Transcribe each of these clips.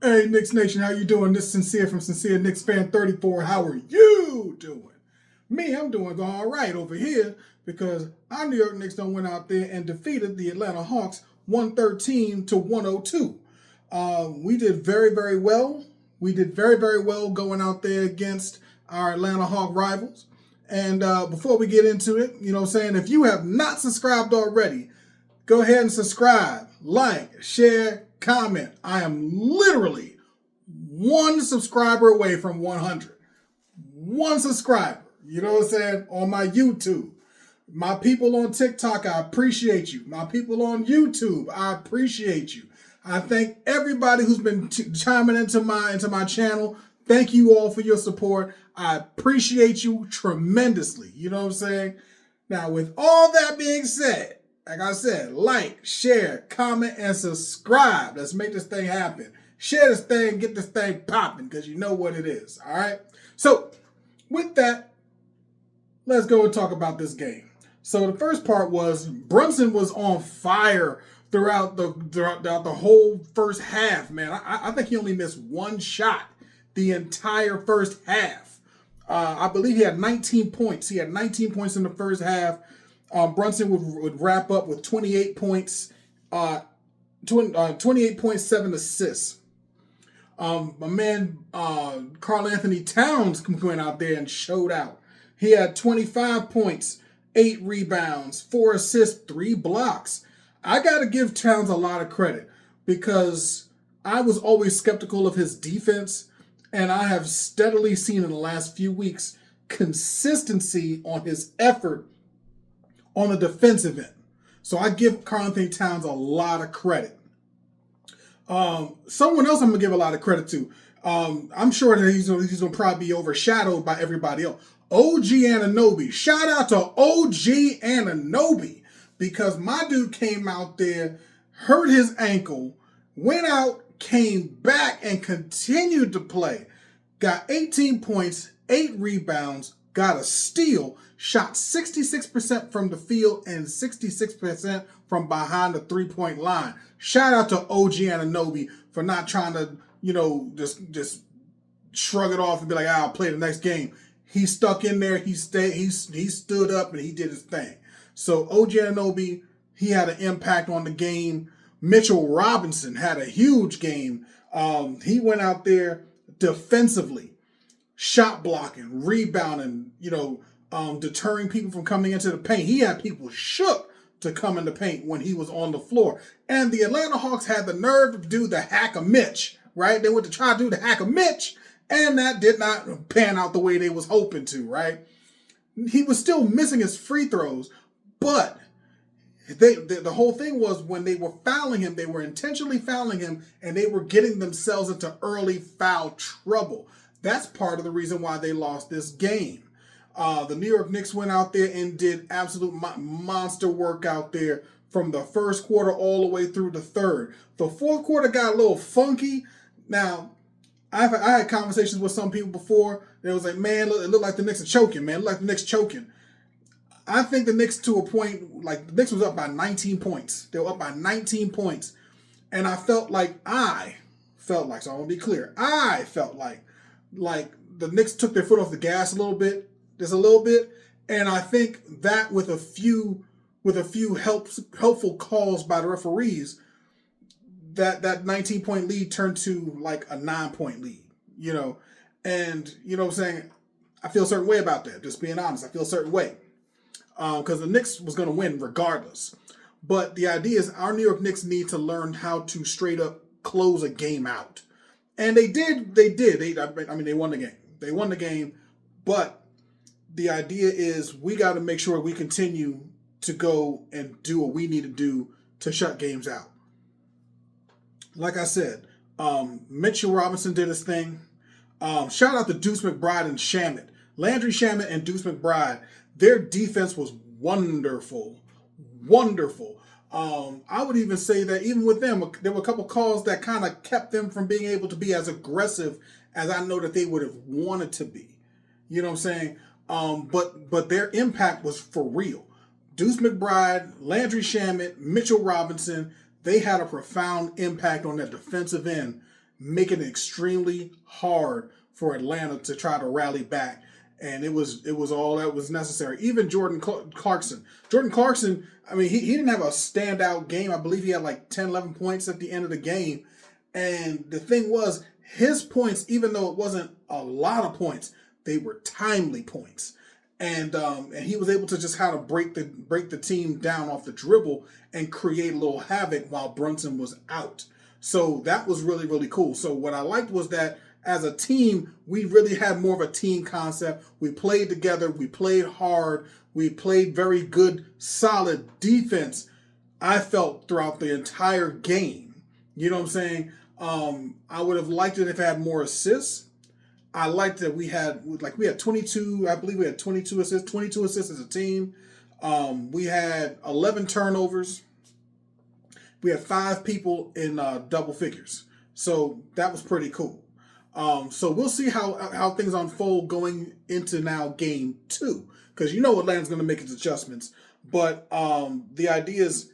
Hey, Knicks Nation, how you doing? This is Sincere from Sincere Knicks Fan 34. How are you doing? Me, I'm doing all right over here because our New York Knicks done went out there and defeated the Atlanta Hawks 113 to 102. We did very, very well. We did very, very well going out there against our Atlanta Hawk rivals. And before we get into it, if you have not subscribed already, go ahead and subscribe, like, share, comment. I am literally one subscriber away from 100. One subscriber, on my YouTube. My people on TikTok, I appreciate you. My people on YouTube, I appreciate you. I thank everybody who's been chiming into my channel. Thank you all for your support. I appreciate you tremendously. You know what I'm saying? Now, with all that being said, like I said, like, share, comment, and subscribe. Let's make this thing happen. Share this thing, get this thing popping, because you know what it is, all right? So, with that, let's go and talk about this game. So, the first part was Brunson was on fire throughout the whole first half, man. I think he only missed one shot the entire first half. I believe he had 19 points. He had 19 points in the first half. Brunson would wrap up with 28 points, 28.7 assists. My man Karl Anthony Towns went out there and showed out. He had 25 points, 8 rebounds, 4 assists, 3 blocks. I got to give Towns a lot of credit because I was always skeptical of his defense, and I have steadily seen in the last few weeks consistency on his effort on the defensive end. So I give Karl Anthony Towns a lot of credit. Someone else I'm going to give a lot of credit to. I'm sure that he's going to probably be overshadowed by everybody else. OG Anunoby. Shout out to OG Anunoby because my dude came out there, hurt his ankle, went out, came back, and continued to play. Got 18 points, 8 rebounds, got a steal, shot 66% from the field and 66% from behind the three-point line. Shout out to OG Anunoby for not trying to, just shrug it off and be like, I'll play the next game. He stuck in there, he stood up, and he did his thing. So OG Anunoby, he had an impact on the game. Mitchell Robinson had a huge game. He went out there defensively, shot blocking, rebounding, deterring people from coming into the paint. He had people shook to come in the paint when he was on the floor. And the Atlanta Hawks had the nerve to do the hack a Mitch, right? They went to try to do the hack a Mitch, and that did not pan out the way they was hoping to, right? He was still missing his free throws, but the whole thing was when they were fouling him, they were intentionally fouling him, and they were getting themselves into early foul trouble. That's part of the reason why they lost this game. The New York Knicks went out there and did absolute monster work out there from the first quarter all the way through the third. The fourth quarter got a little funky. Now, I had conversations with some people before. They was like, man, it looked like the Knicks are choking, man. It looked like the Knicks choking. I think the Knicks to a point, like the Knicks was up by 19 points. They were up by 19 points. And I felt like, so I want to be clear, I felt like the Knicks took their foot off the gas just a little bit. And I think that with a few helpful calls by the referees, that 19-point lead turned to like a 9-point lead, And, what I'm saying, I feel a certain way about that. Just being honest, I feel a certain way. Because the Knicks was going to win regardless. But the idea is our New York Knicks need to learn how to straight up close a game out. And they did. They won the game. They won the game. But the idea is we got to make sure we continue to go and do what we need to do to shut games out. Like I said, Mitchell Robinson did his thing. Shout out to Deuce McBride and Shamet. Landry Shamet and Deuce McBride. Their defense was wonderful. Wonderful. I would even say that even with them, there were a couple calls that kind of kept them from being able to be as aggressive as I know that they would have wanted to be. You know what I'm saying? But their impact was for real. Deuce McBride, Landry Shamet, Mitchell Robinson, they had a profound impact on that defensive end making it extremely hard for Atlanta to try to rally back. And it was all that was necessary. Even Jordan Clarkson. Jordan Clarkson, I mean, he didn't have a standout game. I believe he had like 10, 11 points at the end of the game. And the thing was, his points, even though it wasn't a lot of points, they were timely points. And he was able to just kind of break the team down off the dribble and create a little havoc while Brunson was out. So that was really, really cool. So what I liked was that as a team, we really had more of a team concept. We played together. We played hard. We played very good, solid defense, I felt, throughout the entire game. You know what I'm saying? I would have liked it if it had more assists. I liked that we had 22, I believe we had 22 assists as a team. We had 11 turnovers. We had 5 people in double figures. So that was pretty cool. So we'll see how things unfold going into now game 2. Because you know Atlanta's going to make its adjustments. But the idea is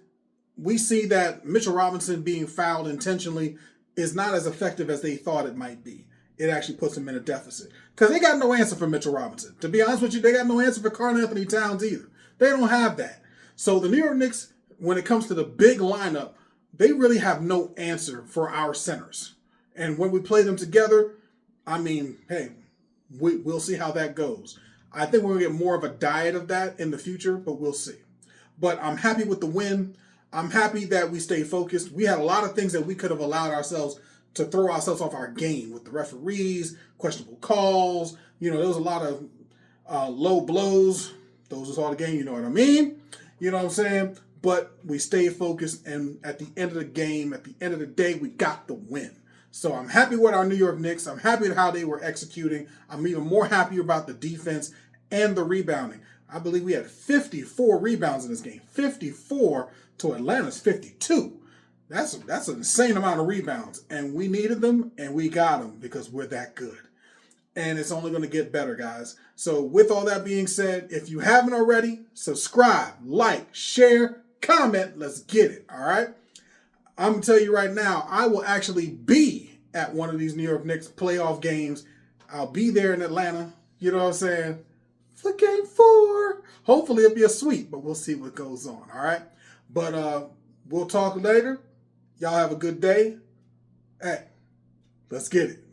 we see that Mitchell Robinson being fouled intentionally is not as effective as they thought it might be. It actually puts them in a deficit. Because they got no answer for Mitchell Robinson. To be honest with you, they got no answer for Karl-Anthony Towns either. They don't have that. So the New York Knicks, when it comes to the big lineup, they really have no answer for our centers. And when we play them together, I mean, hey, we'll see how that goes. I think we're going to get more of a diet of that in the future, but we'll see. But I'm happy with the win. I'm happy that we stay focused. We had a lot of things that we could have allowed ourselves to throw ourselves off our game with the referees, questionable calls. You know, there was a lot of low blows. Those was all the game, you know what I mean? You know what I'm saying? But we stayed focused, and at the end of the game, at the end of the day, we got the win. So I'm happy with our New York Knicks. I'm happy with how they were executing. I'm even more happy about the defense and the rebounding. I believe we had 54 rebounds in this game. 54 to Atlanta's 52. That's an insane amount of rebounds. And we needed them, and we got them because we're that good. And it's only going to get better, guys. So with all that being said, if you haven't already, subscribe, like, share, comment. Let's get it, all right? I'm going to tell you right now, I will actually be at one of these New York Knicks playoff games. I'll be there in Atlanta, you know what I'm saying, for game 4. Hopefully it'll be a sweep, but we'll see what goes on, all right? But we'll talk later. Y'all have a good day. Hey, let's get it.